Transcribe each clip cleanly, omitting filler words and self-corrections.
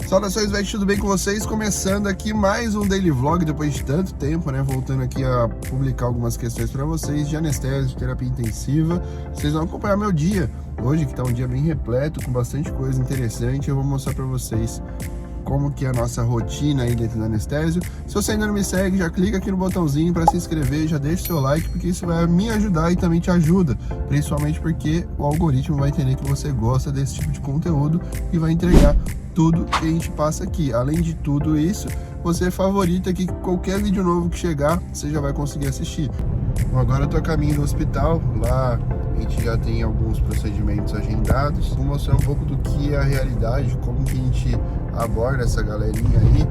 Saudações, velho, tudo bem com vocês? Começando aqui mais um daily vlog depois de tanto tempo, né? Voltando aqui a publicar algumas questões para vocês de anestésio, de terapia intensiva. Vocês vão acompanhar meu dia hoje, que tá um dia bem repleto, com bastante coisa interessante. Eu vou mostrar para vocês como que é a nossa rotina aí dentro do anestésio. Se você ainda não me segue, já clica aqui no botãozinho para se inscrever, já deixa o seu like, porque isso vai me ajudar e também te ajuda, principalmente porque o algoritmo vai entender que você gosta desse tipo de conteúdo e vai entregar tudo que a gente passa aqui. Além de tudo isso, você favorita que qualquer vídeo novo que chegar, você já vai conseguir assistir. Bom, agora eu tô a caminho do hospital, lá a gente já tem alguns procedimentos agendados. Vou mostrar um pouco do que é a realidade, como que a gente aborda essa galerinha aí.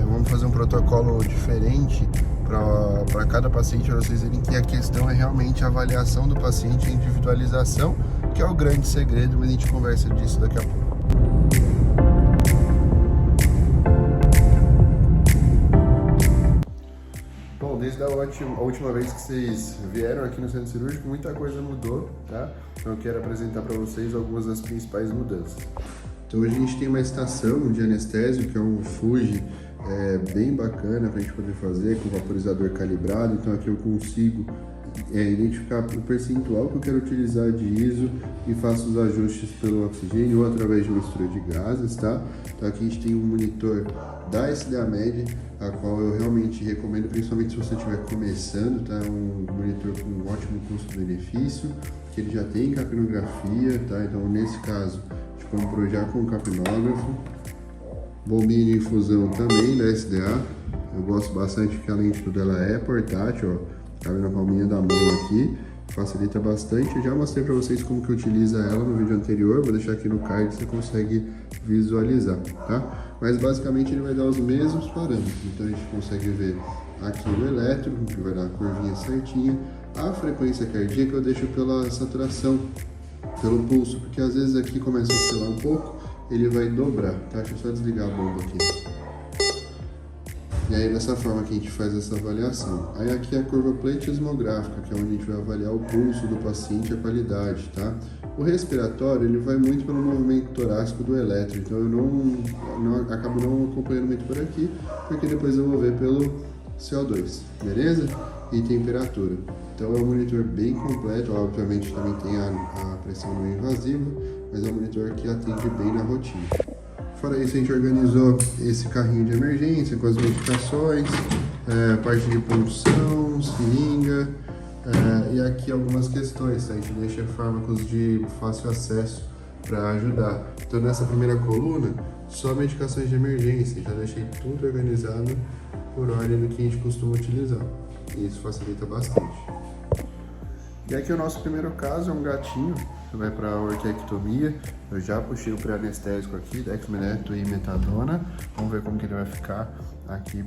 Vamos fazer um protocolo diferente para cada paciente, para vocês verem que a questão é realmente a avaliação do paciente, a individualização, que é o grande segredo, mas a gente conversa disso daqui a pouco. Desde a última vez que vocês vieram aqui no centro cirúrgico, muita coisa mudou, tá? Então eu quero apresentar para vocês algumas das principais mudanças. Então hoje a gente tem uma estação de anestésio, que é um Fuji bem bacana para a gente poder fazer, com vaporizador calibrado. Então aqui eu consigo identificar o percentual que eu quero utilizar de ISO e faço os ajustes pelo oxigênio ou através de mistura de gases, tá? Então aqui a gente tem um monitor da SDAMed, a qual eu realmente recomendo, principalmente se você estiver começando, tá? É um monitor com um ótimo custo-benefício, que ele já tem capnografia, tá? Então nesse caso a gente comprou já com capnógrafo, bombinha de infusão também da SDA. Eu gosto bastante porque além de tudo ela é portátil, ó. Cabe na palminha da mão aqui, facilita bastante. Eu já mostrei para vocês como que utiliza ela no vídeo anterior, vou deixar aqui no card, você consegue visualizar, tá? Mas basicamente ele vai dar os mesmos parâmetros, então a gente consegue ver aqui o eletro, que vai dar a curvinha certinha, a frequência cardíaca eu deixo pela saturação, pelo pulso, porque às vezes aqui começa a oscilar um pouco, ele vai dobrar, tá? Deixa eu só desligar a bomba aqui. E aí dessa forma que a gente faz essa avaliação. Aí aqui é a curva pleitosmográfica, que é onde a gente vai avaliar o pulso do paciente e a qualidade, tá? O respiratório, ele vai muito pelo movimento torácico do eletro, então eu acabo não acompanhando muito por aqui, porque depois eu vou ver pelo CO2, beleza? E temperatura. Então é um monitor bem completo, obviamente também tem a pressão não invasiva, mas é um monitor que atende bem na rotina. Fora isso, a gente organizou esse carrinho de emergência com as medicações, parte de punção, seringa, e aqui algumas questões, tá? A gente deixa fármacos de fácil acesso para ajudar. Então nessa primeira coluna, só medicações de emergência, já deixei tudo organizado por ordem do que a gente costuma utilizar, e isso facilita bastante. E aqui o nosso primeiro caso é um gatinho que vai para orquiectomia. Eu já puxei o pré-anestésico aqui, dexmedeto e metadona. Vamos ver como que ele vai ficar aqui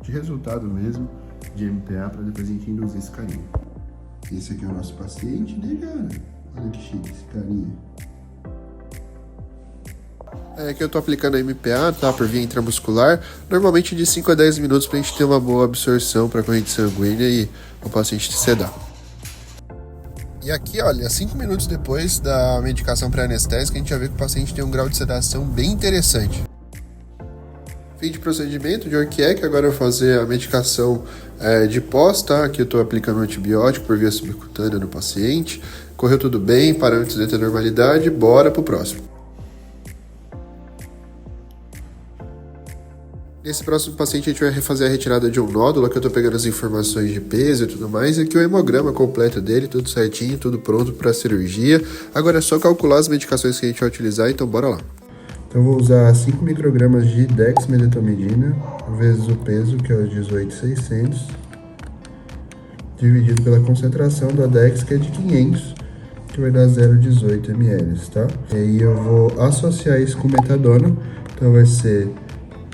de resultado mesmo, de MPA, para depois a gente induzir esse carinha. Esse aqui é o nosso paciente, né, cara? Olha que chique esse carinha. Aqui eu tô aplicando a MPA, tá? Por via intramuscular, normalmente de 5 a 10 minutos pra gente ter uma boa absorção para a corrente sanguínea e o paciente sedar. E aqui, olha, 5 minutos depois da medicação pré-anestésica, a gente já vê que o paciente tem um grau de sedação bem interessante. Fim de procedimento de orquiec, agora eu vou fazer a medicação de pós, tá? Aqui eu estou aplicando um antibiótico por via subcutânea no paciente. Correu tudo bem, parâmetros dentro da normalidade, bora pro próximo. Nesse próximo paciente a gente vai refazer a retirada de um nódulo, que eu estou pegando as informações de peso e tudo mais, e aqui o hemograma completo dele, tudo certinho, tudo pronto para a cirurgia. Agora é só calcular as medicações que a gente vai utilizar, então bora lá. Então eu vou usar 5 microgramas de dexmedetomidina, vezes o peso, que é o 18.600, dividido pela concentração da dex, que é de 500, que vai dar 0,18 ml, tá? E aí eu vou associar isso com metadona, então vai ser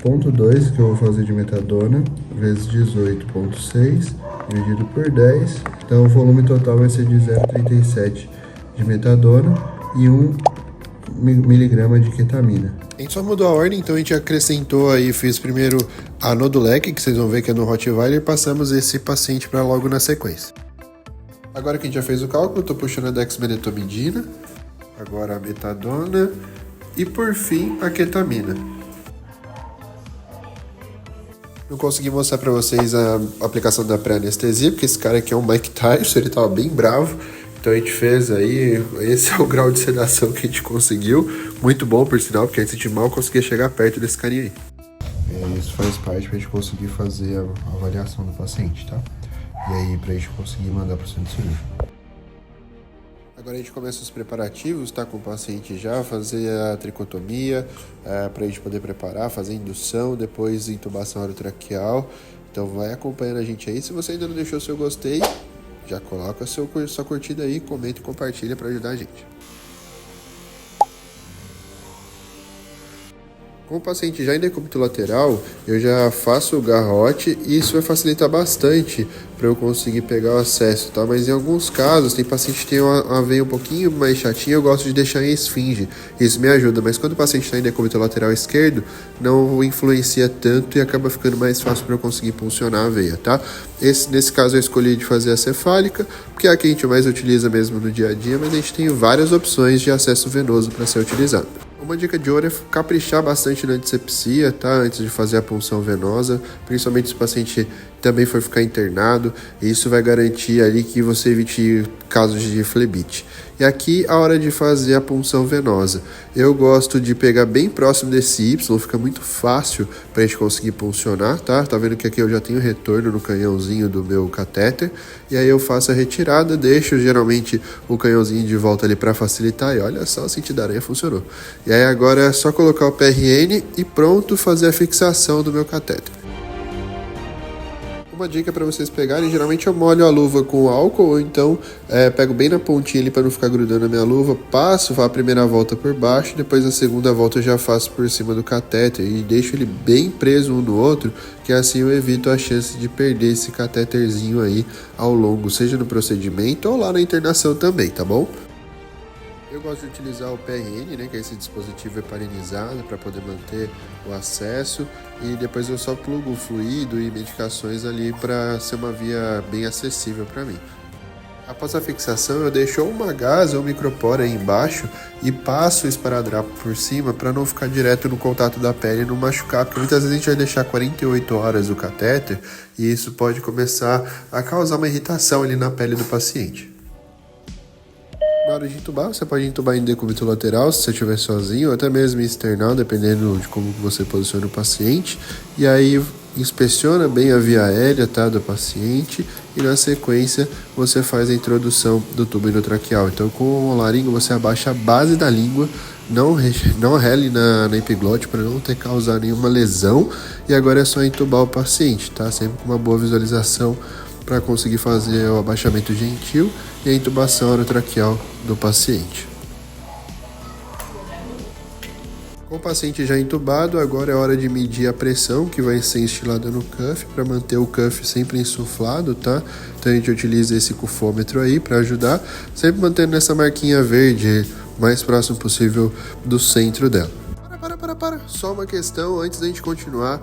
0,2 que eu vou fazer de metadona, vezes 18,6, dividido por 10. Então o volume total vai ser de 0,37 de metadona e 1 miligrama de ketamina. A gente só mudou a ordem, então a gente acrescentou aí, fiz primeiro a Nodulec, que vocês vão ver que é no Rottweiler, e passamos esse paciente para logo na sequência. Agora que a gente já fez o cálculo, estou puxando a dexmedetomidina, agora a metadona, e por fim a ketamina. Não consegui mostrar pra vocês a aplicação da pré-anestesia, porque esse cara aqui é um Mike Tyson, ele tava bem bravo. Então a gente fez aí, esse é o grau de sedação que a gente conseguiu. Muito bom, por sinal, porque a gente mal conseguia chegar perto desse carinha aí. Isso faz parte pra gente conseguir fazer a avaliação do paciente, tá? E aí pra gente conseguir mandar pro centro cirúrgico. Agora a gente começa os preparativos, tá? Com o paciente já, fazer a tricotomia, pra gente poder preparar, fazer indução, depois intubação orotraqueal. Então vai acompanhando a gente aí. Se você ainda não deixou seu gostei, já coloca sua curtida aí, comenta e compartilha para ajudar a gente. Com o paciente já em decúbito lateral, eu já faço o garrote e isso vai facilitar bastante para eu conseguir pegar o acesso, tá? Mas em alguns casos, tem paciente que tem uma veia um pouquinho mais chatinha, eu gosto de deixar em esfinge, isso me ajuda. Mas quando o paciente está em decúbito lateral esquerdo, não influencia tanto e acaba ficando mais fácil para eu conseguir puncionar a veia, tá? Nesse caso eu escolhi de fazer a cefálica, porque é a que a gente mais utiliza mesmo no dia a dia, mas a gente tem várias opções de acesso venoso para ser utilizado. Uma dica de ouro é caprichar bastante na antisepsia, tá? Antes de fazer a punção venosa, principalmente se o paciente também for ficar internado, e isso vai garantir ali que você evite casos de flebite. E aqui a hora de fazer a punção venosa, eu gosto de pegar bem próximo desse Y, fica muito fácil pra gente conseguir puncionar, tá? Tá vendo que aqui eu já tenho retorno no canhãozinho do meu catéter, e aí eu faço a retirada, deixo geralmente o canhãozinho de volta ali pra facilitar, e olha só, o sentido da aranha funcionou. E aí agora é só colocar o PRN e pronto, fazer a fixação do meu catéter. Uma dica para vocês pegarem, geralmente eu molho a luva com álcool, ou então pego bem na pontinha ali para não ficar grudando a minha luva, passo a primeira volta por baixo, depois a segunda volta eu já faço por cima do catéter e deixo ele bem preso um no outro, que assim eu evito a chance de perder esse catéterzinho aí ao longo, seja no procedimento ou lá na internação também, tá bom? Eu gosto de utilizar o PRN, né, que é esse dispositivo heparinizado para poder manter o acesso, e depois eu só plugo o fluido e medicações ali para ser uma via bem acessível para mim. Após a fixação, eu deixo uma gase ou micropora aí embaixo e passo o esparadrapo por cima para não ficar direto no contato da pele e não machucar, porque muitas vezes a gente vai deixar 48 horas o catéter e isso pode começar a causar uma irritação ali na pele do paciente. Na hora de entubar, você pode entubar em decúbito lateral se você estiver sozinho, ou até mesmo em external, dependendo de como você posiciona o paciente. E aí inspeciona bem a via aérea, tá, do paciente, e na sequência você faz a introdução do tubo endotraqueal. Então com o molarinho você abaixa a base da língua, não rele na epiglote para não ter causar nenhuma lesão, e agora é só entubar o paciente, tá? Sempre com uma boa visualização para conseguir fazer o abaixamento gentil e a intubação orotraqueal do paciente. Com o paciente já entubado, agora é hora de medir a pressão que vai ser instilada no cuff para manter o cuff sempre insuflado, tá? Então a gente utiliza esse cufômetro aí para ajudar, sempre mantendo essa marquinha verde o mais próximo possível do centro dela. Para. Só uma questão antes da gente continuar.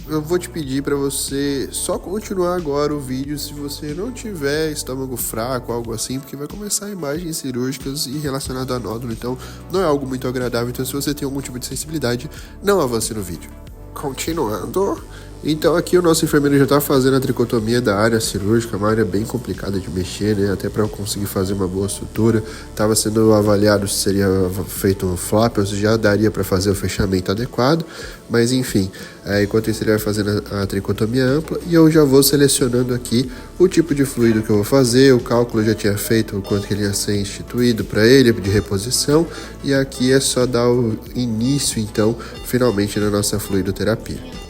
Eu vou te pedir para você só continuar agora o vídeo se você não tiver estômago fraco, algo assim, porque vai começar imagens cirúrgicas e relacionado a nódulo, então não é algo muito agradável. Então se você tem algum tipo de sensibilidade, não avance no vídeo. Continuando. Então aqui o nosso enfermeiro já está fazendo a tricotomia da área cirúrgica, uma área bem complicada de mexer, né? Até para eu conseguir fazer uma boa sutura. Estava sendo avaliado se seria feito um flap ou se já daria para fazer o fechamento adequado. Mas enfim, enquanto isso ele vai fazendo a tricotomia ampla e eu já vou selecionando aqui o tipo de fluido que eu vou fazer. O cálculo eu já tinha feito o quanto que ele ia ser instituído para ele de reposição. E aqui é só dar o início então, finalmente, na nossa fluidoterapia.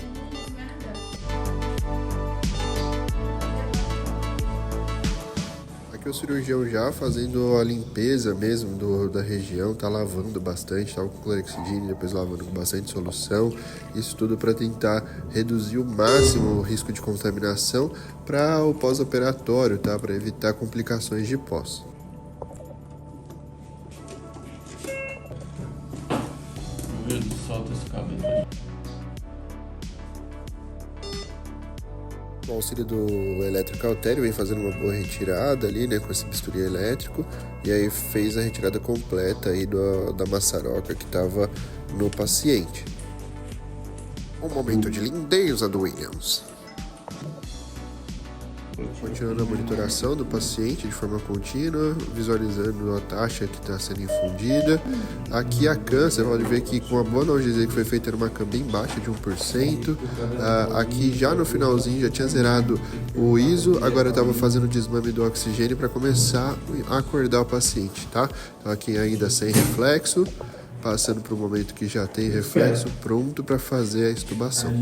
O cirurgião já fazendo a limpeza mesmo da região, tá lavando bastante, tá com clorexidina, depois lavando com bastante solução, isso tudo para tentar reduzir o máximo o risco de contaminação para o pós-operatório, tá? Para evitar complicações de pós. Solta esse cabelo. Com o auxílio do eletrocautério, vem fazendo uma boa retirada ali, né, com esse bisturi elétrico, e aí fez a retirada completa aí da maçaroca que estava no paciente. Um momento de lindeza do Williams. Continuando a monitoração do paciente de forma contínua, visualizando a taxa que está sendo infundida. Aqui a CAM, você pode ver que com a boa analgesia que foi feita era uma CAM bem baixa de 1%. Aqui já no finalzinho já tinha zerado o ISO, agora estava fazendo o desmame do oxigênio para começar a acordar o paciente, tá? Então aqui ainda sem reflexo, passando para o momento que já tem reflexo, pronto para fazer a extubação.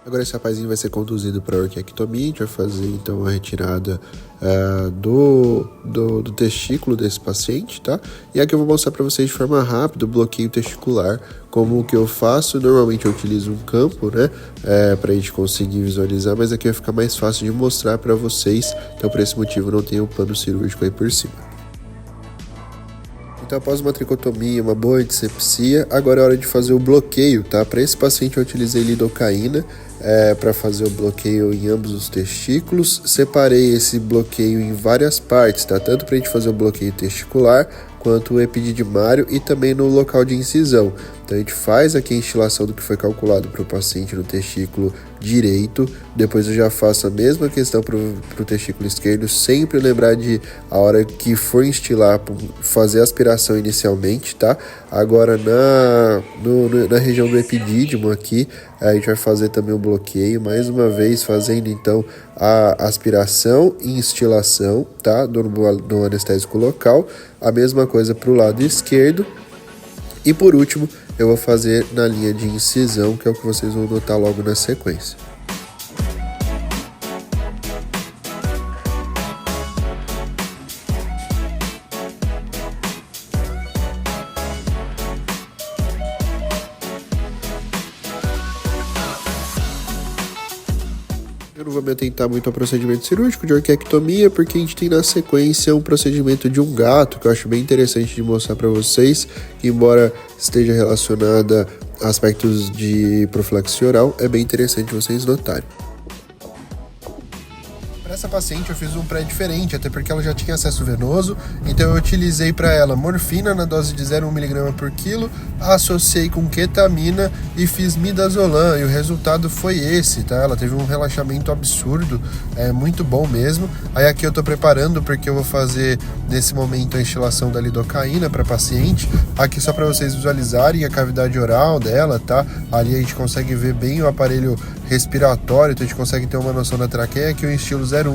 Agora esse rapazinho vai ser conduzido para a orquiectomia, a gente vai fazer então a retirada do testículo desse paciente, tá? E aqui eu vou mostrar para vocês de forma rápida o bloqueio testicular, como o que eu faço. Normalmente eu utilizo um campo, né, para a gente conseguir visualizar, mas aqui vai ficar mais fácil de mostrar para vocês, então por esse motivo não tem o pano cirúrgico aí por cima. Então, após uma tricotomia, uma boa antisepsia, agora é hora de fazer o bloqueio, tá? Para esse paciente eu utilizei lidocaína para fazer o bloqueio em ambos os testículos. Separei esse bloqueio em várias partes, tá? Tanto para a gente fazer o bloqueio testicular, quanto o epididymário e também no local de incisão. Então a gente faz aqui a instilação do que foi calculado para o paciente no testículo direito, depois eu já faço a mesma questão para o testículo esquerdo, sempre lembrar de, a hora que for instilar, fazer a aspiração inicialmente, tá? Agora na região do epidídimo aqui, a gente vai fazer também o bloqueio, mais uma vez fazendo então a aspiração e instilação, tá? Do anestésico local, a mesma coisa para o lado esquerdo. E por último, eu vou fazer na linha de incisão, que é o que vocês vão notar logo na sequência. Eu não vou me atentar muito ao procedimento cirúrgico de orquiectomia, porque a gente tem na sequência um procedimento de um gato, que eu acho bem interessante de mostrar para vocês, que embora esteja relacionada a aspectos de profilaxia oral, é bem interessante vocês notarem. Para essa paciente eu fiz um pré diferente, até porque ela já tinha acesso venoso, então eu utilizei para ela morfina na dose de 0,1 mg por quilo, associei com ketamina e fiz midazolam, e o resultado foi esse, tá? Ela teve um relaxamento absurdo, muito bom mesmo. Aí aqui eu tô preparando porque eu vou fazer nesse momento a instilação da lidocaína para paciente, aqui só para vocês visualizarem a cavidade oral dela, tá? Ali a gente consegue ver bem o aparelho respiratório, então a gente consegue ter uma noção da traqueia, que eu instilo 0,1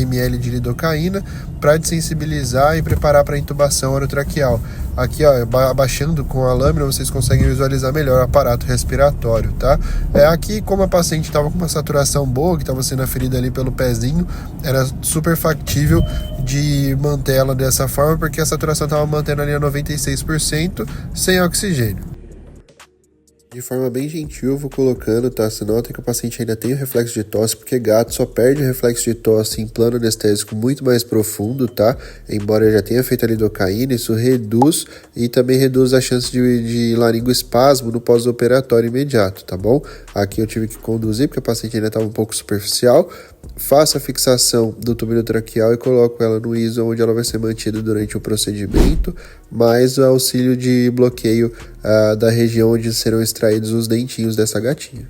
ml de lidocaína para desensibilizar e preparar para a intubação orotraqueal. Aqui, ó, abaixando com a lâmina, vocês conseguem visualizar melhor o aparato respiratório, tá? Aqui, como a paciente estava com uma saturação boa, que estava sendo aferida ali pelo pezinho, era super factível de manter ela dessa forma, porque a saturação estava mantendo ali a 96% sem oxigênio. De forma bem gentil, eu vou colocando, tá? Você nota que o paciente ainda tem o reflexo de tosse, porque gato só perde o reflexo de tosse em plano anestésico muito mais profundo, tá? Embora já tenha feito a lidocaína, isso reduz e também reduz a chance de laringoespasmo no pós-operatório imediato, tá bom? Aqui eu tive que conduzir, porque a paciente ainda estava um pouco superficial. Faço a fixação do tubo traqueal e coloco ela no ISO, onde ela vai ser mantida durante o procedimento, mais o auxílio de bloqueio da região onde serão extraídos os dentinhos dessa gatinha.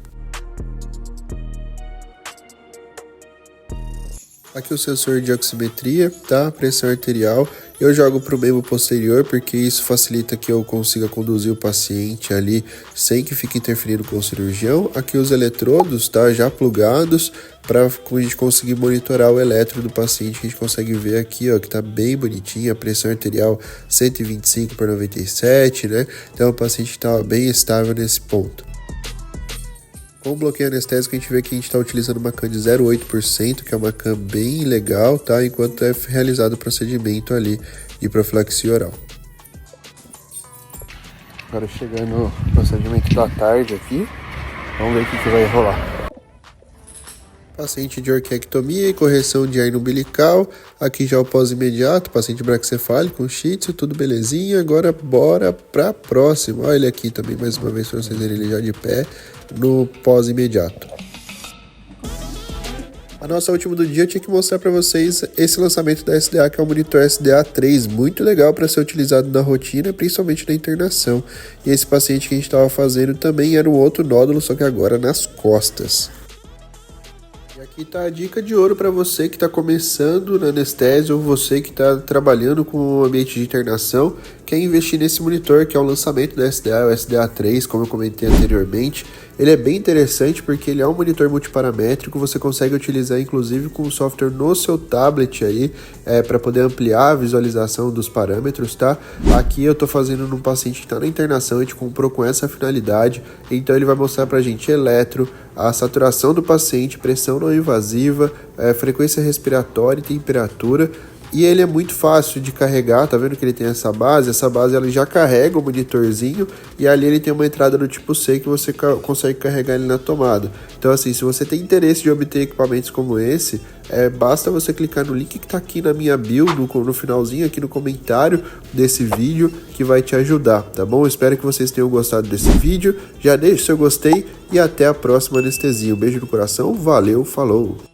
Aqui o sensor de oximetria, tá? Pressão arterial. Eu jogo para o membro posterior, porque isso facilita que eu consiga conduzir o paciente ali sem que fique interferindo com o cirurgião. Aqui os eletrodos, tá? Já plugados, para a gente conseguir monitorar o eletro do paciente, que a gente consegue ver aqui, ó, que tá bem bonitinho, a pressão arterial 125/97, né? Então o paciente está bem estável nesse ponto. Com o bloqueio anestésico, a gente vê que a gente está utilizando uma CAM de 0,8%, que é uma CAM bem legal, tá? Enquanto é realizado o procedimento ali de profilaxia oral. Agora chegando no procedimento da tarde aqui, vamos ver o que vai rolar. Paciente de orquiectomia e correção de hernia umbilical. Aqui já o pós-imediato, paciente braquicefálico, shih tzu, tudo belezinha. Agora bora pra próxima. Olha ele aqui também mais uma vez para vocês verem ele já de pé no pós-imediato. A nossa última do dia eu tinha que mostrar para vocês esse lançamento da SDA, que é o monitor SDA3, muito legal para ser utilizado na rotina, principalmente na internação. E esse paciente que a gente estava fazendo também era um outro nódulo, só que agora nas costas. E aqui está a dica de ouro para você que está começando na anestesia ou você que está trabalhando com o ambiente de internação, quer investir nesse monitor que é o lançamento da SDA, o SDA3, como eu comentei anteriormente. Ele é bem interessante porque ele é um monitor multiparamétrico, você consegue utilizar inclusive com o software no seu tablet aí, para poder ampliar a visualização dos parâmetros, tá? Aqui eu estou fazendo num paciente que está na internação, a gente comprou com essa finalidade, então ele vai mostrar pra gente eletro, a saturação do paciente, pressão não invasiva, frequência respiratória e temperatura. E ele é muito fácil de carregar, tá vendo que ele tem essa base ela já carrega o monitorzinho e ali ele tem uma entrada do tipo C que você consegue carregar ele na tomada. Então assim, se você tem interesse de obter equipamentos como esse, basta você clicar no link que tá aqui na minha bio, no finalzinho aqui no comentário desse vídeo, que vai te ajudar, tá bom? Espero que vocês tenham gostado desse vídeo, já deixe seu gostei e até a próxima anestesia. Um beijo no coração, valeu, falou!